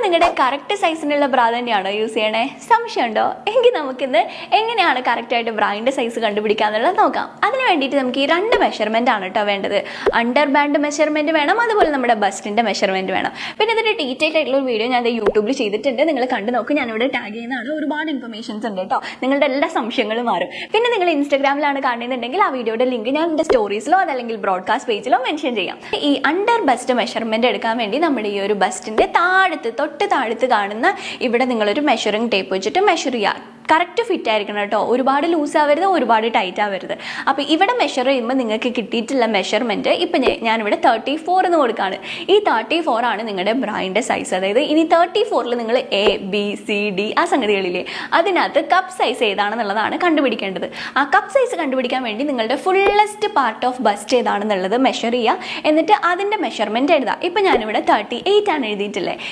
നിങ്ങളുടെ കറക്റ്റ് സൈസിനുള്ള ബ്രാ തന്നെയാണോ യൂസ് ചെയ്യണേ? സംശയമുണ്ടോ? എങ്കിൽ നമുക്കിന്ന് എങ്ങനെയാണ് കറക്റ്റായിട്ട് ബ്രായിൻ്റെ സൈസ് കണ്ടുപിടിക്കാന്നുള്ളത് നോക്കാം. അതിന് വേണ്ടിയിട്ട് നമുക്ക് ഈ രണ്ട് മെഷർമെൻ്റ് ആണ് കേട്ടോ വേണ്ടത്. അണ്ടർ ബാൻഡ് മെഷർമെൻറ്റ് വേണം, അതുപോലെ നമ്മുടെ ബസ്റ്റിൻ്റെ മെഷർമെൻറ്റ് വേണം. പിന്നെ ഇതിൻ്റെ ഡീറ്റെയിൽ ആയിട്ടുള്ള ഒരു വീഡിയോ ഞാൻ യൂട്യൂബിൽ ചെയ്തിട്ടുണ്ട്, നിങ്ങൾ കണ്ടു നോക്കും. ഞാനിവിടെ ടാഗ് ചെയ്യുന്നതാണ്. ഒരുപാട് ഇൻഫർമേഷൻസ് ഉണ്ട് കേട്ടോ, നിങ്ങളുടെ എല്ലാ സംശയങ്ങളും മാറും. പിന്നെ നിങ്ങൾ ഇൻസ്റ്റാഗ്രാമിലാണ് കാണുന്നുണ്ടെങ്കിൽ ആ വീഡിയോയുടെ ലിങ്ക് ഞാൻ എൻ്റെ സ്റ്റോറീസിലോ അതല്ലെങ്കിൽ ബ്രോഡ്കാസ്റ്റ് പേജിലോ മെൻഷൻ ചെയ്യാം. ഈ അണ്ടർ ബസ്റ്റ് മെഷർമെൻറ്റ് എടുക്കാൻ വേണ്ടി നമ്മുടെ ഈ ഒരു ബസ്റ്റിൻ്റെ തൊട്ട് താഴത്ത് കാണുന്ന ഇവിടെ നിങ്ങളൊരു മെഷറിംഗ് ടേപ്പ് വെച്ചിട്ട് മെഷർ ചെയ്യുക. കറക്റ്റ് ഫിറ്റ് ആയിരിക്കണം കേട്ടോ, ഒരുപാട് ലൂസ് ആവരുത്, ഒരുപാട് ടൈറ്റ് ആവരുത്. അപ്പോൾ ഇവിടെ മെഷർ ചെയ്യുമ്പോൾ നിങ്ങൾക്ക് കിട്ടിയിട്ടുള്ള മെഷർമെൻറ്റ് ഇപ്പം ഞാനിവിടെ 34 എന്ന് കൊടുക്കുകയാണ്. ഈ 34 ആണ് നിങ്ങളുടെ ബ്രായിൻ്റെ സൈസ്. അതായത് ഇനി 34-ൽ നിങ്ങൾ ABCD ആ സംഗതികളില്ലേ, അതിനകത്ത് കപ്പ് സൈസ് ഏതാണെന്നുള്ളതാണ് കണ്ടുപിടിക്കേണ്ടത്. ആ കപ്പ് സൈസ് കണ്ടുപിടിക്കാൻ വേണ്ടി നിങ്ങളുടെ ഫുള്ളസ്റ്റ് പാർട്ട് ഓഫ് ബസ്റ്റ് ഏതാണെന്നുള്ളത് മെഷർ ചെയ്യുക. എന്നിട്ട് അതിൻ്റെ മെഷർമെൻറ്റ് എഴുതുക. ഇപ്പം ഞാനിവിടെ 38 ആണ് എഴുതിയിട്ടില്ലേ.